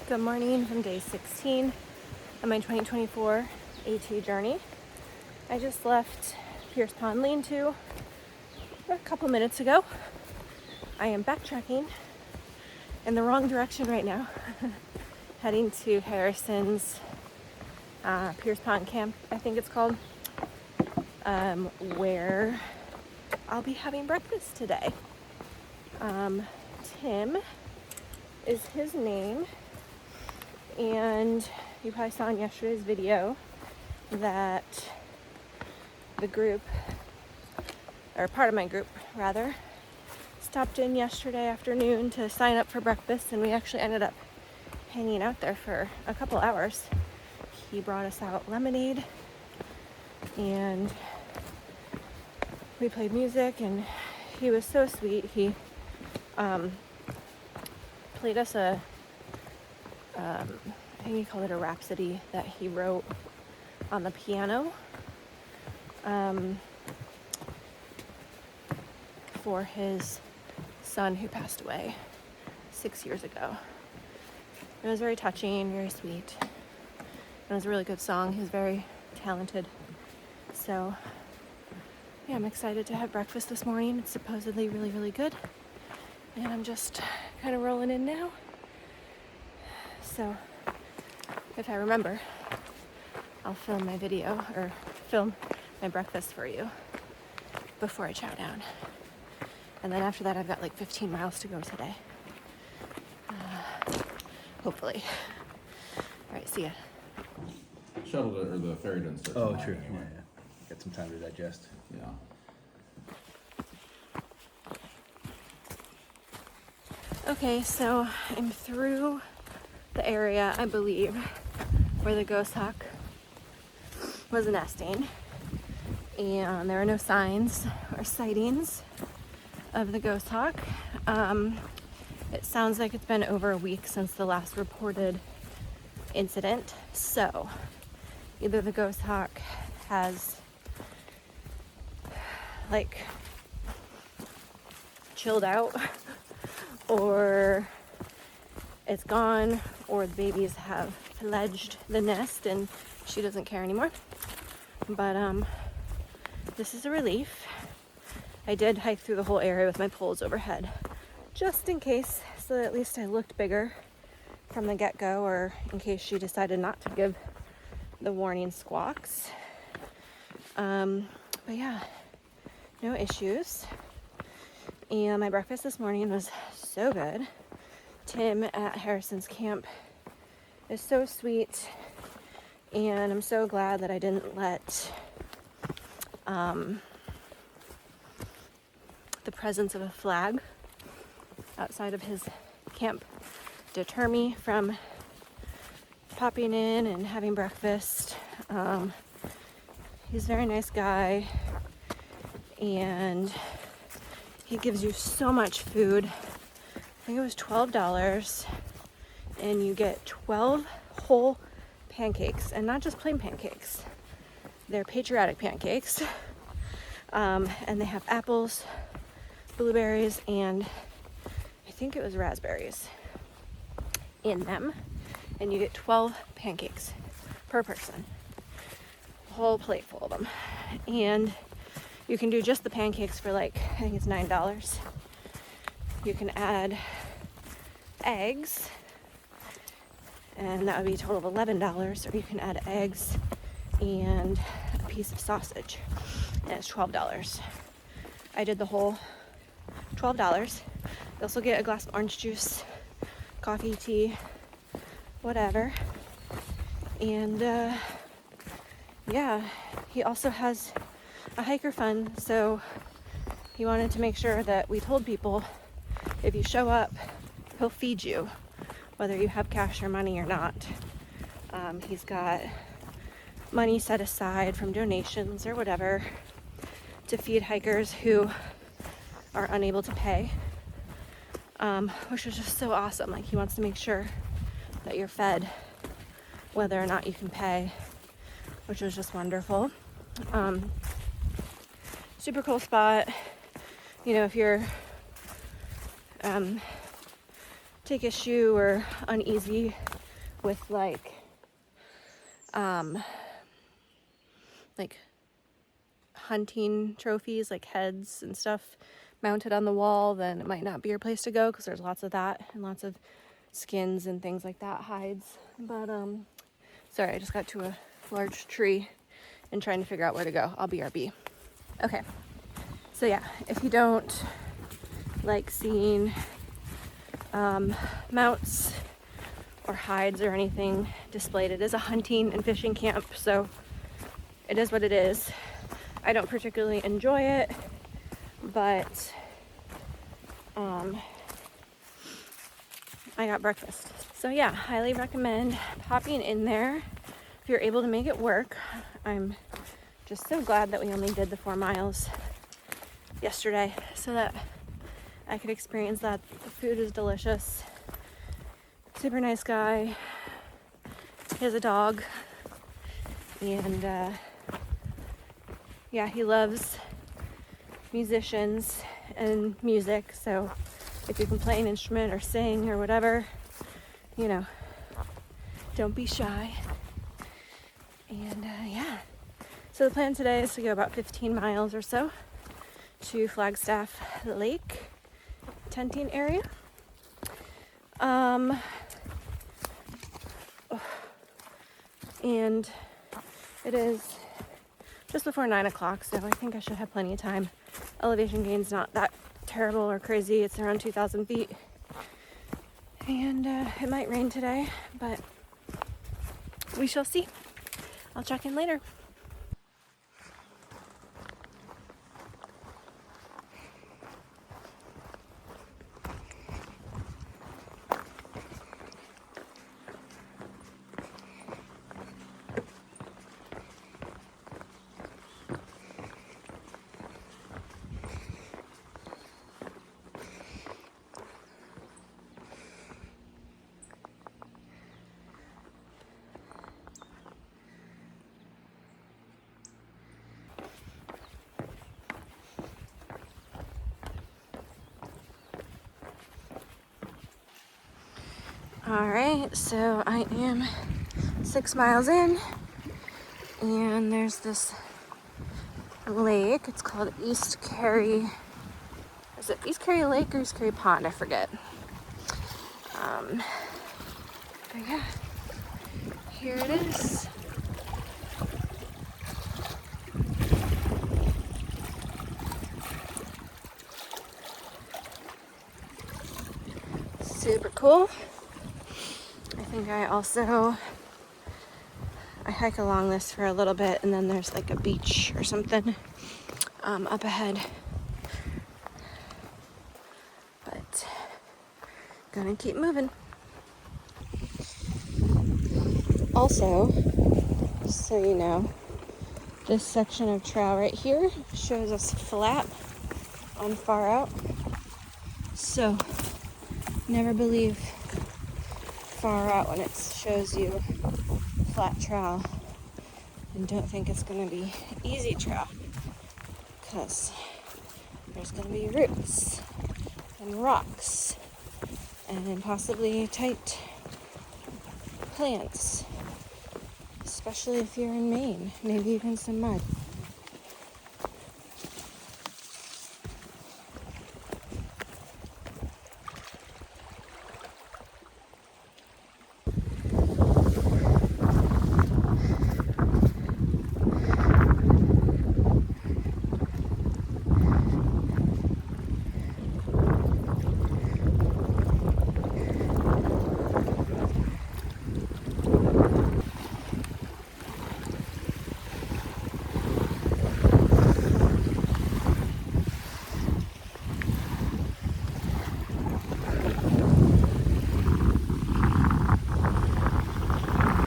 Good morning from day 16 of my 2024 AT journey. I just left Pierce Pond Lean-To a couple minutes ago. I am backtracking in the wrong direction right now, heading to Harrison's Pierce Pond Camp, I think it's called, where I'll be having breakfast today. Tim is his name, and you probably saw in yesterday's video that the group, or part of my group rather, stopped in yesterday afternoon to sign up for breakfast, and we actually ended up hanging out there for a couple hours. He brought us out lemonade and we played music, and he was so sweet. He played us I think he called it a rhapsody that he wrote on the piano for his son who passed away 6 years ago. It was very touching, very sweet. It was a really good song. He was very talented. So yeah, I'm excited to have breakfast this morning. It's supposedly really, really good. And I'm just kind of rolling in now. So if I remember, I'll film my video or film my breakfast for you before I chow down. And then after that, I've got like 15 miles to go today. Hopefully. All right, see ya. Shuttle or the ferry doesn't start. Oh, till true. 9 Yeah, anyway. yeah. Got some time to digest. Yeah. Okay, so I'm through the area, I believe, where the ghost hawk was nesting, and there are no signs or sightings of the ghost hawk. It sounds like it's been over a week since the last reported incident, so either the ghost hawk has like chilled out, or it's gone, or the babies have fledged the nest and she doesn't care anymore. But this is a relief. I did hike through the whole area with my poles overhead, just in case, so that at least I looked bigger from the get-go, or in case she decided not to give the warning squawks. But yeah, no issues. And my breakfast this morning was so good. Tim at Harrison's camp is so sweet, and I'm so glad that I didn't let the presence of a flag outside of his camp deter me from popping in and having breakfast. He's a very nice guy, and he gives you so much food. I think it was $12, and you get 12 whole pancakes, and not just plain pancakes. They're patriotic pancakes, and they have apples, blueberries, and I think it was raspberries in them, and you get 12 pancakes per person, a whole plate full of them. And you can do just the pancakes for like, I think it's $9. You can add eggs, and that would be a total of $11, or you can add eggs and a piece of sausage, and it's $12. I did the whole $12. You also get a glass of orange juice, coffee, tea, whatever. And yeah, he also has a hiker fund, so he wanted to make sure that we told people, if you show up, he'll feed you, whether you have cash or money or not. He's got money set aside from donations or whatever to feed hikers who are unable to pay, which is just so awesome. Like, he wants to make sure that you're fed whether or not you can pay, which was just wonderful. Super cool spot. You know, if you're take issue or uneasy with like hunting trophies, like heads and stuff mounted on the wall, then it might not be your place to go because there's lots of that and lots of skins and things like that, hides. But sorry, I just got to a large tree and trying to figure out where to go. I'll BRB. Okay, so yeah, if you don't like seeing mounts or hides or anything displayed, it is a hunting and fishing camp, so it is what it is. I don't particularly enjoy it, but I got breakfast. So yeah, highly recommend popping in there if you're able to make it work. I'm just so glad that we only did the 4 miles yesterday so that I could experience that. The food is delicious. Super nice guy. He has a dog. And yeah, he loves musicians and music, so if you can play an instrument or sing or whatever, you know, don't be shy. And yeah, so the plan today is to go about 15 miles or so to Flagstaff Lake tenting area. And it is just before 9 o'clock, so I think I should have plenty of time. Elevation gain's not that terrible or crazy. It's around 2,000 feet. And it might rain today, but we shall see. I'll check in later. All right, so I am 6 miles in, and there's this lake. It's called East Carey. Is it East Carey Lake or East Carey Pond? I forget. But yeah, here it is. Super cool. I think I hike along this for a little bit, and then there's like a beach or something up ahead. But gonna keep moving. Also, just so you know, this section of trail right here shows us flat on far out. So never believe far out when it shows you flat trail, and don't think it's going to be easy trail, because there's going to be roots and rocks and possibly tight plants, especially if you're in Maine, maybe even some mud.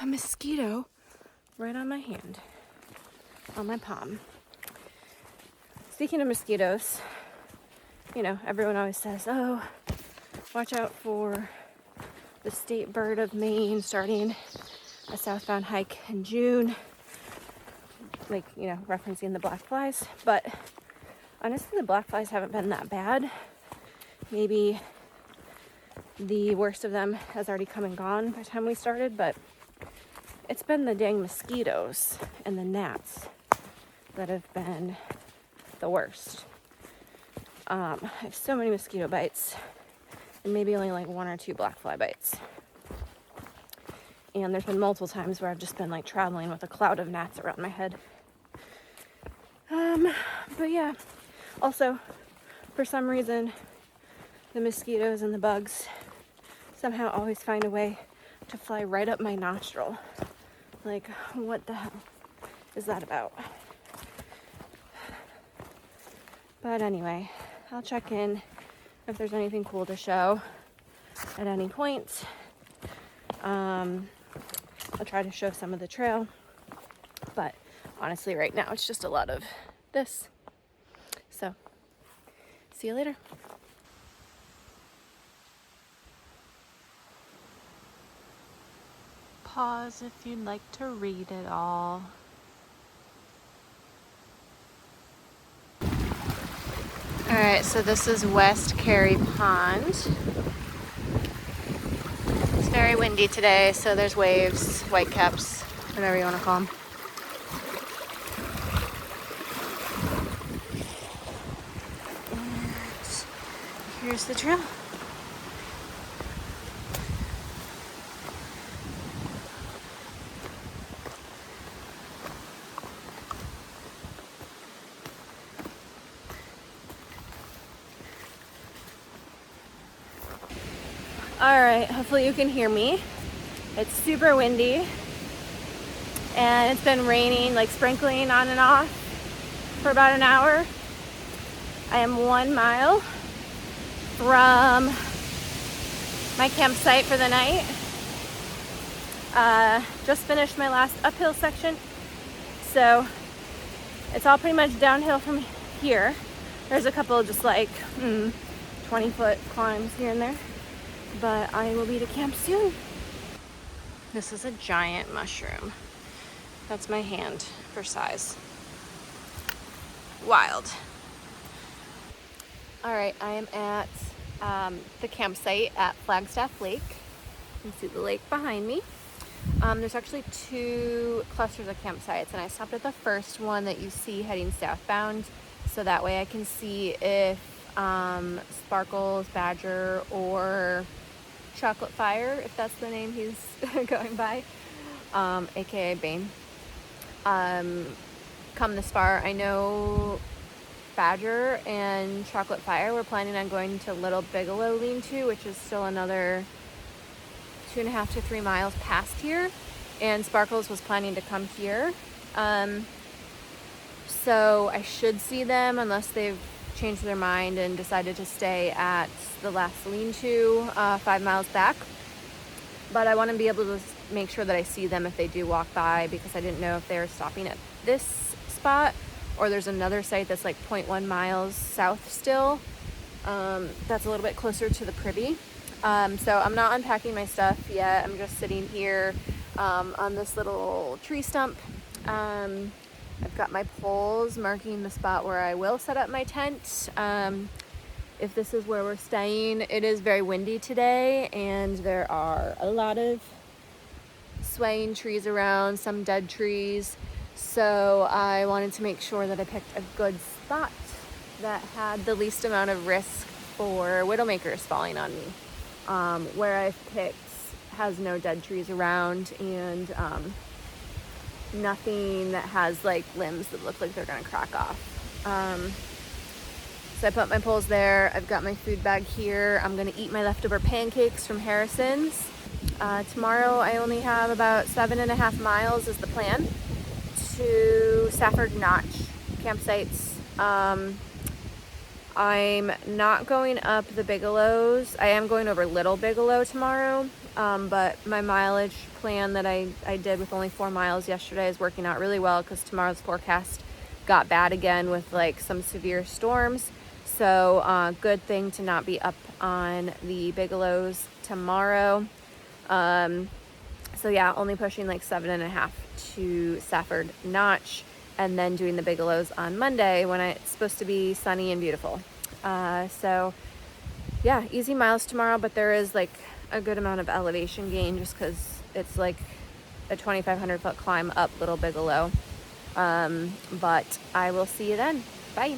Mosquito right on my hand, on my palm. Speaking of mosquitoes, you know, everyone always says, oh, watch out for the state bird of Maine starting a southbound hike in June, like, you know, referencing the black flies. But honestly, the black flies haven't been that bad. Maybe the worst of them has already come and gone by the time we started, but it's been the dang mosquitoes and the gnats that have been the worst. I have so many mosquito bites and maybe only like 1 or 2 black fly bites. And there's been multiple times where I've just been like traveling with a cloud of gnats around my head. But yeah, also for some reason, the mosquitoes and the bugs somehow always find a way to fly right up my nostril. Like, what the hell is that about? But anyway, I'll check in if there's anything cool to show at any point. I'll try to show some of the trail, but honestly right now it's just a lot of this. So, see you later. Pause if you'd like to read it all. Alright, so this is West Carey Pond. It's very windy today, so there's waves, whitecaps, whatever you want to call them. And here's the trail. Alright, hopefully you can hear me. It's super windy and it's been raining, like sprinkling on and off for about an hour. I am 1 mile from my campsite for the night. Just finished my last uphill section, so it's all pretty much downhill from here. There's a couple just like 20-foot climbs here and there. But I will be to camp soon. This is a giant mushroom. That's my hand for size. Wild. All right, I am at the campsite at Flagstaff Lake. You can see the lake behind me. There's actually 2 clusters of campsites, and I stopped at the first one that you see heading southbound, so that way I can see if Sparkles, Badger, or Chocolate Fire, if that's the name he's going by, aka Bane, come this far. I know Badger and Chocolate Fire were planning on going to Little Bigelow Lean-To, which is still another 2.5 to 3 miles past here, and Sparkles was planning to come here. So I should see them unless they've changed their mind and decided to stay at the last lean-to 5 miles back. But I want to be able to make sure that I see them if they do walk by, because I didn't know if they were stopping at this spot or there's another site that's like 0.1 miles south still. That's a little bit closer to the Privy. So I'm not unpacking my stuff yet. I'm just sitting here on this little tree stump. I've got my poles marking the spot where I will set up my tent. If this is where we're staying, it is very windy today and there are a lot of swaying trees around, some dead trees. So I wanted to make sure that I picked a good spot that had the least amount of risk for widowmakers falling on me. Where I've picked has no dead trees around and nothing that has like limbs that look like they're gonna crack off. So I put my poles there. I've got my food bag here. I'm gonna eat my leftover pancakes from Harrison's. Tomorrow I only have about 7.5 miles is the plan to Safford Notch campsites. I'm not going up the Bigelows. I am going over Little Bigelow tomorrow, but my mileage plan that I did with only 4 miles yesterday is working out really well because tomorrow's forecast got bad again with like some severe storms. So good thing to not be up on the Bigelows tomorrow. So yeah, only pushing like 7.5 to Safford Notch, and then doing the Bigelows on Monday when it's supposed to be sunny and beautiful. So yeah, easy miles tomorrow, but there is like a good amount of elevation gain just because it's like a 2,500 foot climb up Little Bigelow. But I will see you then. Bye.